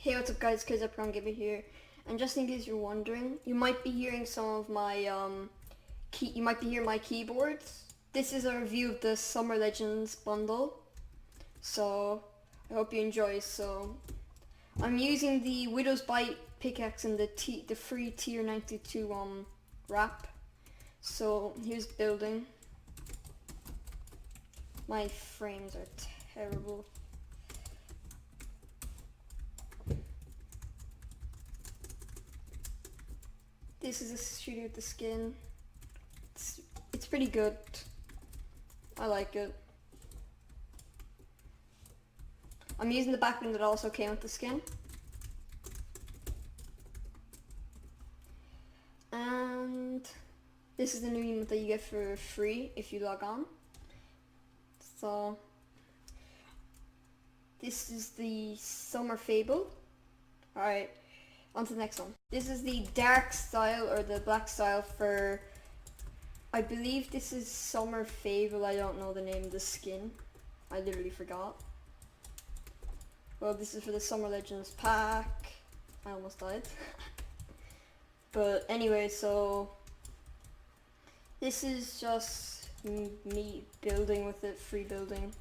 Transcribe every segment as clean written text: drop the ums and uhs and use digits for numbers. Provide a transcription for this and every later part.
Hey, what's up guys, Leprechaun here. And just in case you're wondering, you might be hearing some of my you might be hearing my keyboards. This is a review of the Summer Legends bundle. So I hope you enjoy. So I'm using the Widow's Bite pickaxe and the free tier 92 wrap. So here's building. My frames are terrible. This is a studio with the skin. It's pretty good. I like it. I'm using the background that also came with the skin. And this is the new emote that you get for free if you log on. So this is the Summer Fable. Alright, on to the next one. This is the dark style or the black style for, I believe this is Summer Fable. I don't know the name of the skin. I literally forgot. Well, this is for the Summer Legends pack. I almost died. But anyway, so this is just me building with it, free building.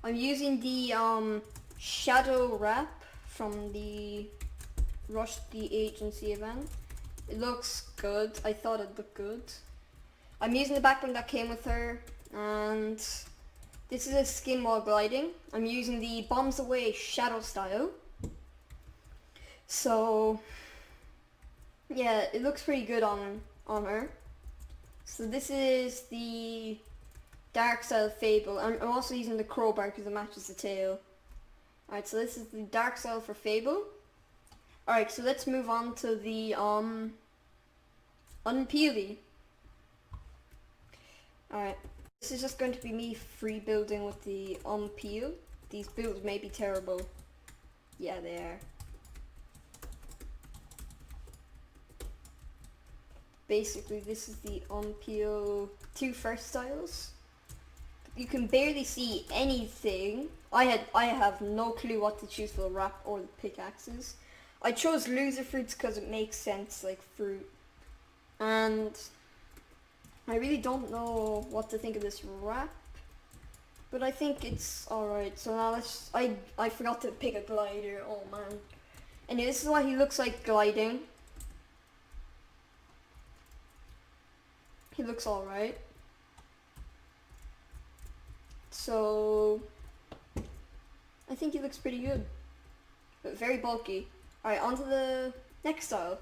I'm using the shadow wrap from the Rush the Agency event. It looks good. I thought it looked good. I'm using the background that came with her, and this is a skin while gliding. I'm using the Bombs Away shadow style. So yeah, it looks pretty good on her. So this is the dark style Fable. I'm also using the crowbar because it matches the tail. Alright, so this is the dark style for Fable. Alright, so let's move on to the Unpeely. Alright, this is just going to be me free building with the Unpeel. These builds may be terrible. Yeah, they are. Basically, this is the Unpeel 2 first styles. You can barely see anything. I have no clue what to choose for the wrap or the pickaxes. I chose loser fruits because it makes sense, like fruit. And I really don't know what to think of this wrap, but I think it's alright. So now I forgot to pick a glider. Oh man. Anyway, this is what he looks like gliding. He looks alright. So I think he looks pretty good, but very bulky. Alright, on to the next style.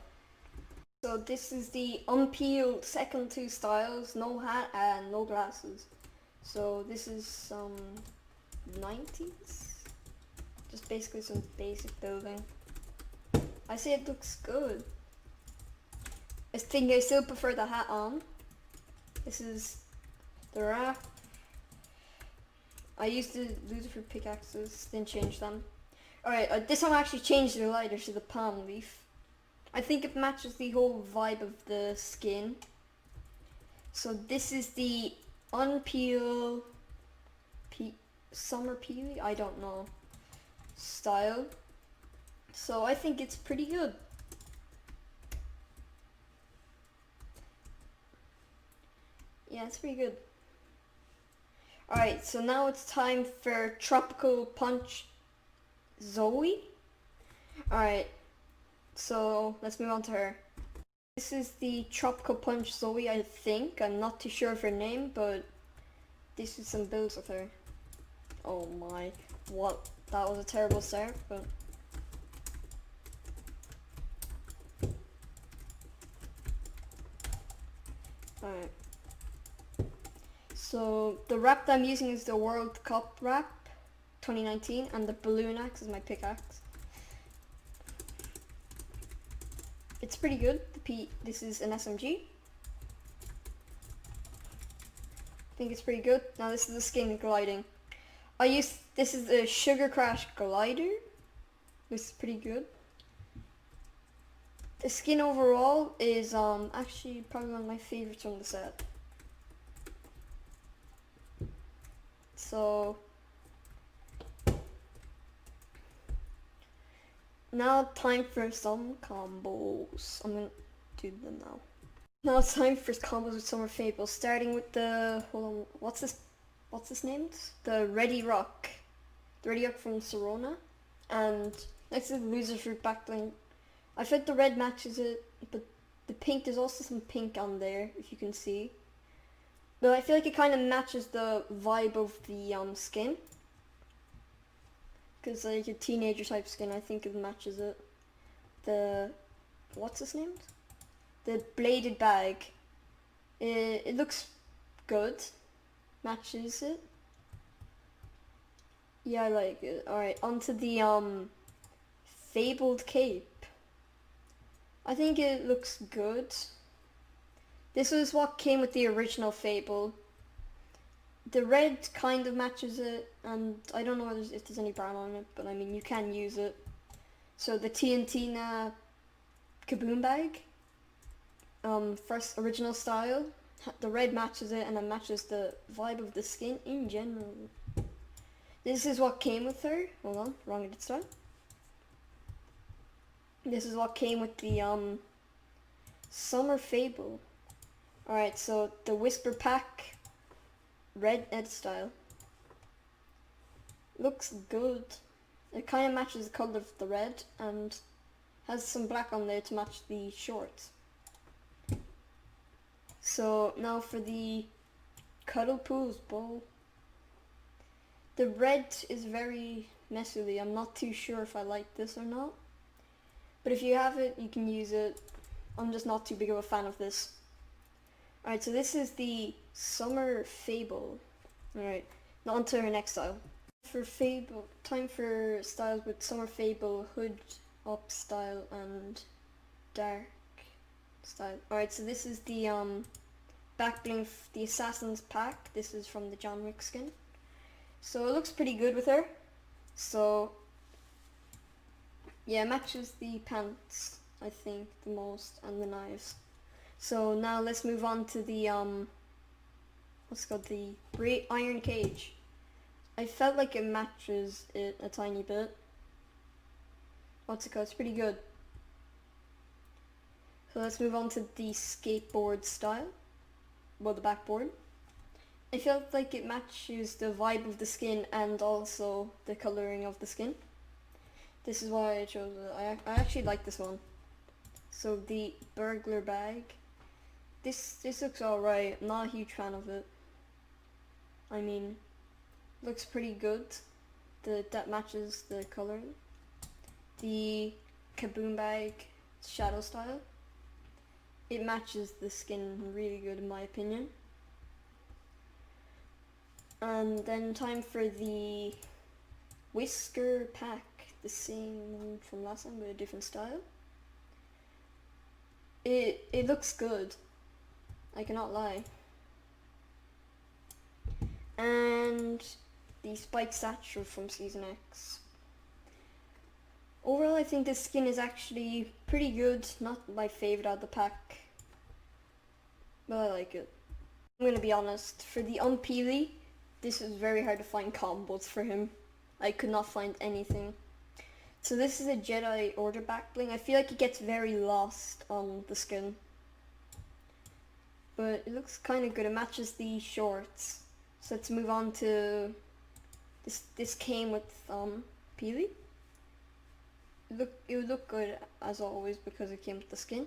So this is the unpeeled second 2 styles, no hat and no glasses. So this is some 90s, just basically some basic building. I say it looks good. I think I still prefer the hat on. This is the wrap. I used to lose for pickaxes, didn't change them. Alright, this one actually changed the glider to the palm leaf. I think it matches the whole vibe of the skin. So this is the Unpeel Summer Peely, I don't know, style. So I think it's pretty good. Yeah, it's pretty good. Alright, so now it's time for Tropical Punch Zoe. Alright, so let's move on to her. This is the Tropical Punch Zoe, I think. I'm not too sure of her name, but this is some builds with her. Oh my, what? That was a terrible start, but alright. So the wrap that I'm using is the World Cup wrap 2019, and the balloon axe is my pickaxe. It's pretty good. This is an SMG. I think it's pretty good. Now this is the skin gliding. This is the Sugar Crash glider. This is pretty good. The skin overall is actually probably one of my favorites from the set. So Now time for some combos. I'm gonna do them now. Now it's time for combos with Summer Fable, starting with the, hold on, what's this named? The Ready Rock. The Ready Rock from Serona. And next to the Loser Fruit backbling. I feel like the red matches it, but the pink, there's also some pink on there, if you can see. But I feel like it kind of matches the vibe of the skin. Because like a teenager type skin, I think it matches it. The, what's this named? The bladed bag. It looks good. Matches it. Yeah, I like it. Alright, onto the fabled cape. I think it looks good. This was what came with the original Fable. The red kind of matches it, and I don't know if there's any brown on it, but I mean you can use it. So the TNT kaboom bag, first original style, the red matches it, and it matches the vibe of the skin in general. This is what came with her. Hold on, wrong edit style. This is what came with the Summer Fable. Alright, so the Whisper Pack, red edit style. Looks good. It kind of matches the color of the red and has some black on there to match the shorts. So now for the Cuddle Pools bowl. The red is very messily. I'm not too sure if I like this or not. But if you have it, you can use it. I'm just not too big of a fan of this. Alright, so this is the Summer Fable. Alright, now on to our next style. For Fable, time for styles with Summer Fable, hood up style and dark style. Alright, so this is the back bling, the Assassin's Pack. This is from the John Wick skin. So it looks pretty good with her. So yeah, matches the pants, I think, the most, and the knives. So now let's move on to the what's it called, the Iron Cage. I felt like it matches it a tiny bit. What's it called? It's pretty good. So let's move on to the skateboard style. Well, the backboard. I felt like it matches the vibe of the skin and also the coloring of the skin. This is why I chose it. I actually like this one. So the burglar bag. This looks alright. I'm not a huge fan of it. I mean, looks pretty good. That matches the coloring. The kaboom bag shadow style. It matches the skin really good in my opinion. And then time for the whisker pack. The same one from last time, but a different style. It looks good. I cannot lie. And the spiked satchel from Season X. Overall, I think this skin is actually pretty good. Not my favorite out of the pack, but I like it. I'm gonna be honest. For the Unpeely, this is very hard to find combos for him. I could not find anything. So this is a Jedi Order back bling. I feel like it gets very lost on the skin, but it looks kind of good. It matches the shorts. So let's move on to this. This came with Peely. It would look good as always because it came with the skin.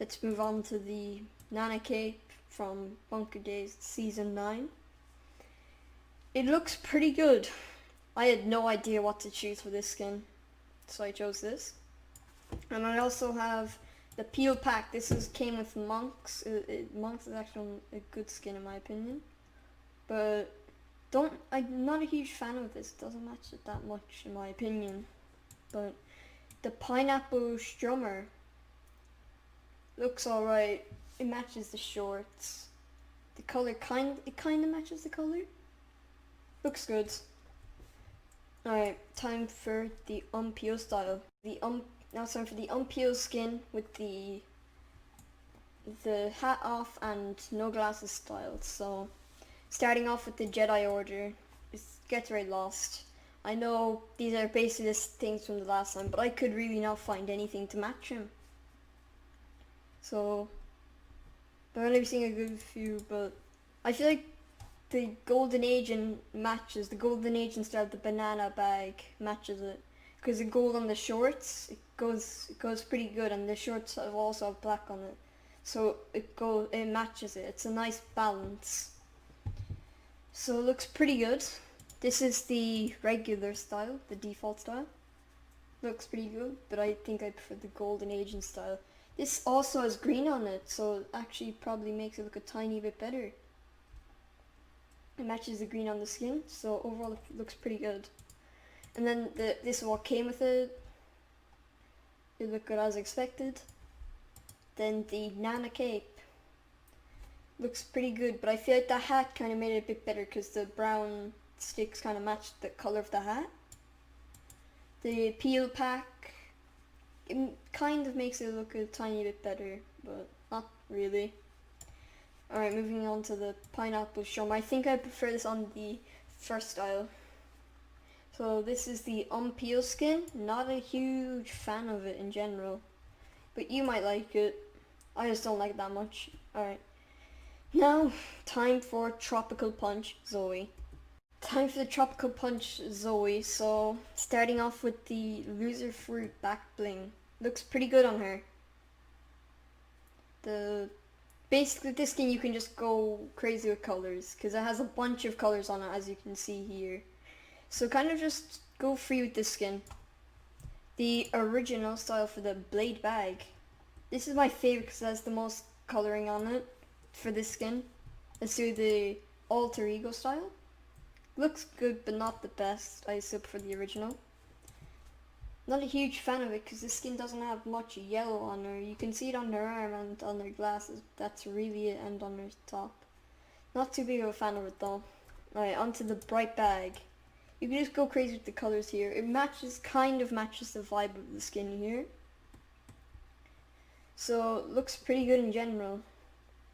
Let's move on to the Nana Cape from Bunker Days Season 9. It looks pretty good. I had no idea what to choose for this skin, so I chose this. And I also have the Peel Pack. This came with Monks. Monks is actually a good skin in my opinion, but I'm not a huge fan of this. It doesn't match it that much in my opinion. But the Pineapple Strummer looks alright. It matches the shorts. The color it kind of matches the color. Looks good. Alright, time for the Unpeel style. Now it's time for the Unpeel skin with the hat off and no glasses style. So starting off with the Jedi Order, it gets very lost. I know these are basically the things from the last time, but I could really not find anything to match him. So, I've only seen a good few, but I feel like the golden age matches, the golden age instead of the banana bag matches it. Because the gold on the shorts, it goes pretty good, and the shorts also have black on it. So it matches it. It's a nice balance. So it looks pretty good. This is the regular style, the default style. Looks pretty good, but I think I prefer the golden agent style. This also has green on it, so it actually probably makes it look a tiny bit better. It matches the green on the skin, so overall it looks pretty good. And then this is what came with it. It looked good as expected. Then the Nana cape looks pretty good, but I feel like the hat kind of made it a bit better because the brown sticks kind of matched the color of the hat. The peel pack, it kind of makes it look a tiny bit better, but not really. Alright, moving on to the pineapple shroom. I think I prefer this on the first style. So this is the unpeel skin. Not a huge fan of it in general, but you might like it. I just don't like it that much. Alright. Now, time for Tropical Punch Zoe. Time for the Tropical Punch Zoe. So, starting off with the Loser Fruit back bling. Looks pretty good on her. Basically this skin you can just go crazy with colors, because it has a bunch of colors on it, as you can see here. So kind of just go free with this skin. The original style for the blade bag. This is my favorite because it has the most coloring on it for this skin. Let's do the alter ego style. Looks good, but not the best. I still prefer the original. Not a huge fan of it because the skin doesn't have much yellow on her. You can see it on her arm and on her glasses. That's really it, and on her top. Not too big of a fan of it though. Alright, onto the bright bag. You can just go crazy with the colors here. It kind of matches the vibe of the skin here. So, it looks pretty good in general.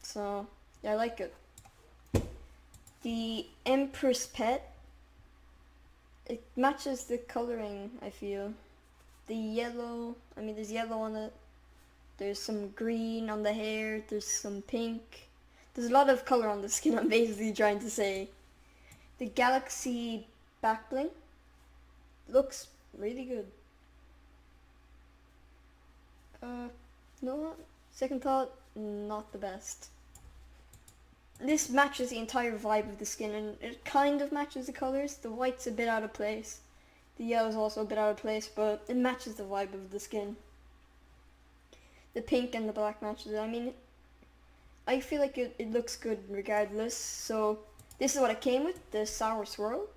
So, yeah, I like it. The Empress Pet. It matches the coloring, I feel. The yellow, there's yellow on it. There's some green on the hair. There's some pink. There's a lot of color on the skin, I'm basically trying to say. The Galaxy back bling looks really good. No, second thought, not the best. This matches the entire vibe of the skin, and it kind of matches the colors. The white's a bit out of place. The yellow's also a bit out of place, but it matches the vibe of the skin. The pink and the black matches it. I feel like it looks good regardless. So this is what it came with, the sour swirl.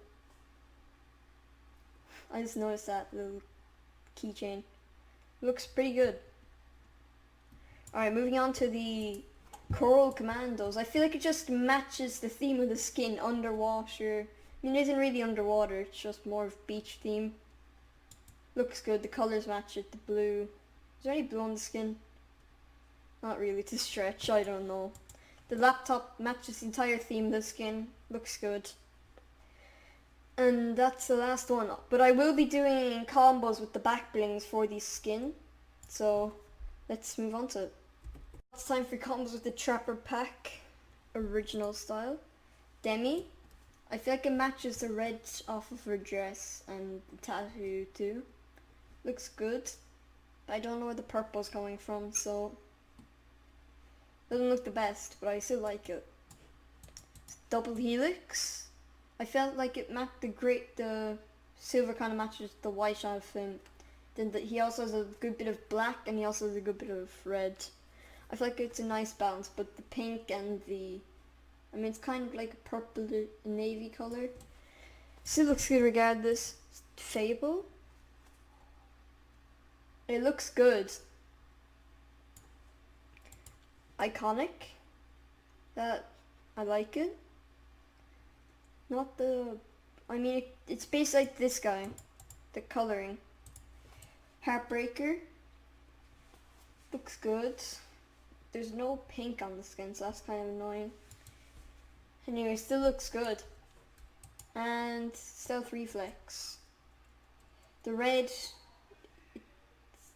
I just noticed that little keychain. Looks pretty good. Alright, moving on to the Coral Commandos. I feel like it just matches the theme of the skin, underwater. It isn't really underwater, it's just more of beach theme. Looks good, the colours match it, the blue. Is there any blue on the skin? Not really, to stretch, I don't know. The laptop matches the entire theme of the skin. Looks good. And that's the last one. But I will be doing combos with the back blings for the skin. So let's move on to it. It's time for combos with the Trapper Pack. Original style. Demi. I feel like it matches the red off of her dress and the tattoo too. Looks good. But I don't know where the purple's coming from, so doesn't look the best, but I still like it. Double Helix. I felt like it matched the silver kind of matches the white on him. Then he also has a good bit of black, and he also has a good bit of red. I feel like it's a nice balance, but the pink and it's kind of like a purple navy color. Still looks good regardless. Fable. It looks good. Iconic. That I like it. Not the. It's based like this guy. The coloring. Heartbreaker. Looks good. There's no pink on the skin, so that's kind of annoying. Anyway, still looks good. And Stealth Reflex. The red,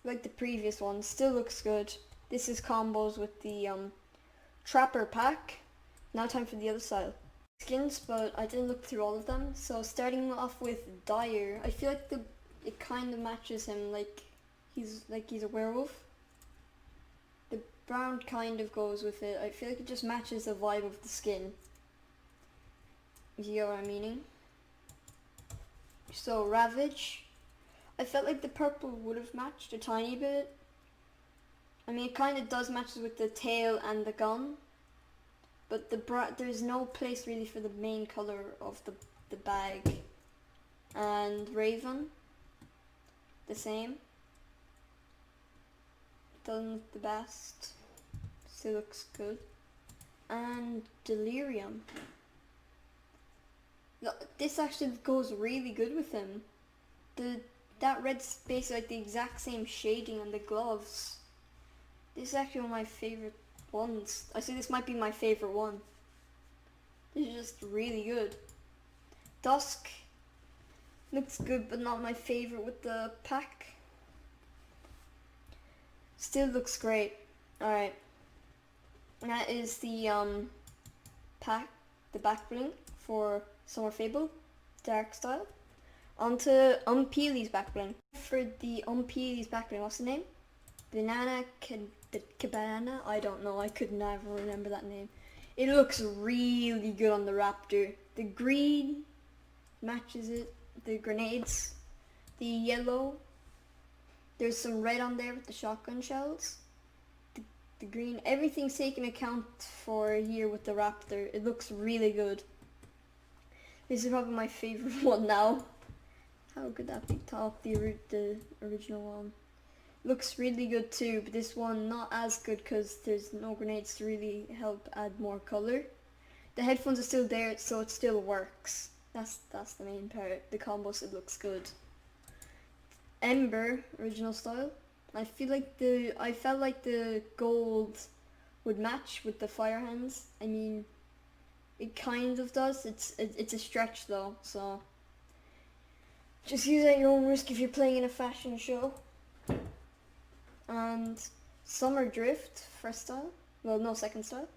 like the previous one, still looks good. This is combos with the Trapper pack. Now time for the other style. Skins, but I didn't look through all of them. So starting off with Dyer, I feel like it kind of matches him, like he's a werewolf. The brown kind of goes with it. I feel like it just matches the vibe of the skin. If you get what I'm meaning. So Ravage, I felt like the purple would have matched a tiny bit. I mean, it kind of does match with the tail and the gun, but there's no place really for the main color of the bag. And Raven, the same. Doesn't look the best, still looks good. And Delirium. This actually goes really good with him. That red's basically like the exact same shading on the gloves. This is actually one of my favorite ones. I say this might be my favorite one. This is just really good. Dusk looks good, but not my favorite with the pack. Still looks great. Alright. That is the pack, the back bling for Summer Fable, Dark Style. Onto Unpeely's back bling. For the Unpeely's back bling, what's the name? Banana Cabana? I don't know, I could never remember that name. It looks really good on the raptor. The green matches it, the grenades. The yellow, there's some red on there with the shotgun shells. The green, everything's taken account for here with the raptor. It looks really good. This is probably my favorite one now. How could that be top? The original one. Looks really good too, but this one not as good because there's no grenades to really help add more color. The headphones are still there, so it still works. That's the main part. The combo still looks good. Ember, original style. I felt like the gold would match with the fire hands. I mean, it kind of does. It's a stretch though, so just use at your own risk if you're playing in a fashion show. And Summer Drift, first style. Well, no, second style.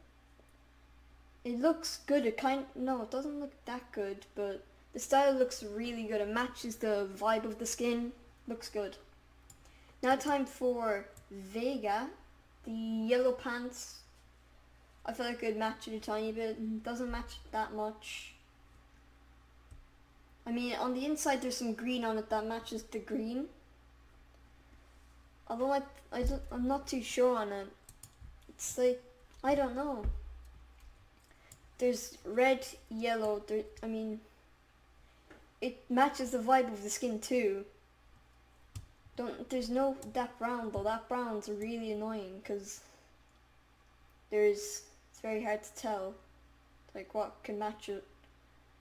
It looks good. It doesn't look that good, but the style looks really good. It matches the vibe of the skin. Looks good. Now time for Vega, the yellow pants. I feel like it match it a tiny bit. It doesn't match that much. I mean, on the inside there's some green on it that matches the green. Although I'm not too sure on it. It's like, I don't know. There's red, yellow, it matches the vibe of the skin too. There's no that brown though. That brown's really annoying because it's very hard to tell like what can match it.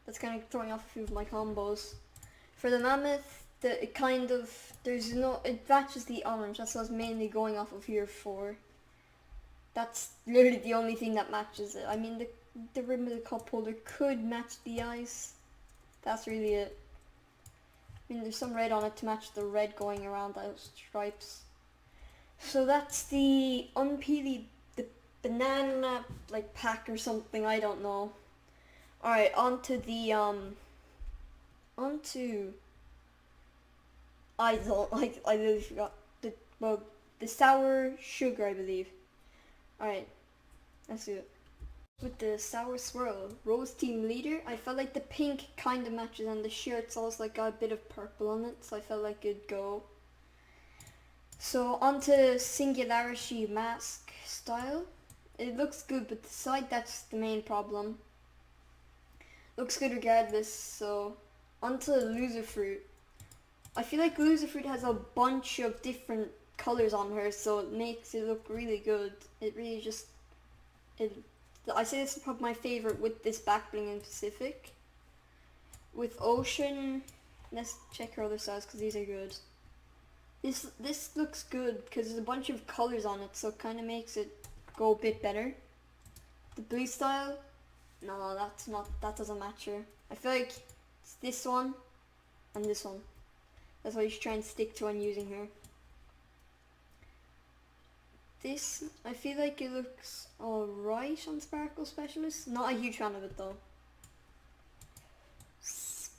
That's kind of throwing off a few of my combos. For the mammoth, it matches the orange. That's what I was mainly going off of here for. That's literally the only thing that matches it. I mean, the rim of the cup holder could match the eyes. That's really it. I mean, there's some red on it to match the red going around those stripes. So that's the Unpeely, the banana like pack or something. I don't know. All right, onto the I literally forgot the sour sugar, I believe. All right, let's do it. With the sour swirl, Rose team leader, I felt like the pink kind of matches and the shirt's also like got a bit of purple on it, so I felt like it'd go. So onto Singularity mask style. It looks good, but the side, that's the main problem. Looks good regardless. So onto Loser Fruit. I feel like Loser Fruit has a bunch of different colors on her, so it makes it look really good. It really just I say this is probably my favorite with this back bling in Pacific. With Ocean, let's check her other styles because these are good. This looks good because there's a bunch of colors on it, so it kind of makes it go a bit better. The blue style, no, that doesn't match her. I feel like it's this one and this one. That's what you should try and stick to when using her. This, I feel like it looks alright on Sparkle Specialist. Not a huge fan of it though.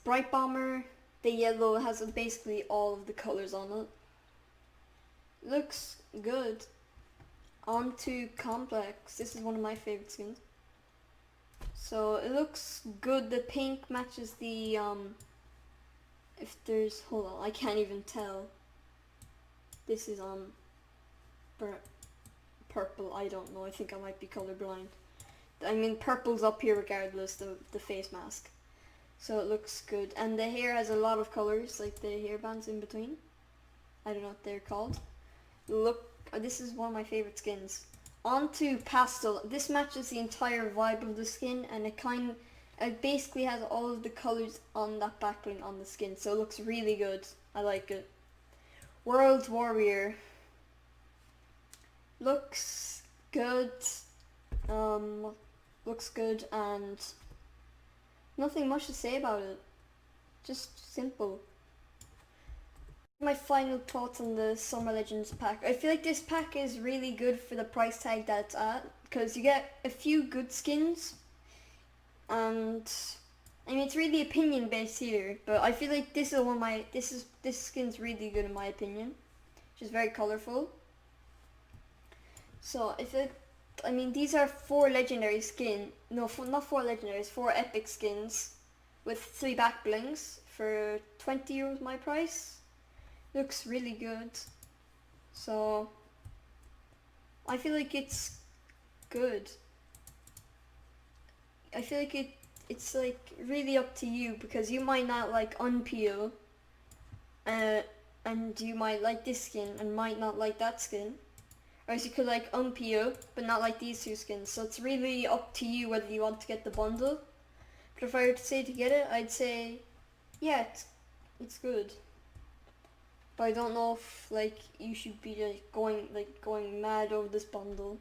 Bright Bomber, the yellow has basically all of the colours on it. Looks good. On to Complex. This is one of my favourite skins. So it looks good. The pink matches the if there's, hold on, I can't even tell. This is purple, I don't know, I think I might be colorblind. I mean, purple's up here regardless, the face mask. So it looks good. And the hair has a lot of colors, like the hairbands in between. I don't know what they're called. Look, this is one of my favorite skins. On to Pastel. This matches the entire vibe of the skin, and it basically has all of the colors on that backbling on the skin, so it looks really good. I like it. World Warrior. Looks good. Looks good, and nothing much to say about it. Just simple. My final thoughts on the Summer Legends pack. I feel like this pack is really good for the price tag that it's at, because you get a few good skins, and I mean, it's really opinion based here, but I feel like this is this skin's really good in my opinion. It's very colorful. So I mean, these are 4 legendary skin. No, not 4 legendaries, 4 epic skins with 3 back blings for €20 my price. Looks really good. So I feel like it's good. I feel like it's like really up to you, because you might not like Unpeel, and you might like this skin and might not like that skin. Or else you could like Unpeel but not like these 2 skins. So it's really up to you whether you want to get the bundle. But if I were to say to get it, I'd say yeah, it's good. But I don't know if like you should be going mad over this bundle.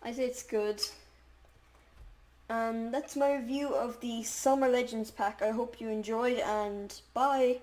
I say it's good. And that's my review of the Summer Legends pack. I hope you enjoyed, and bye!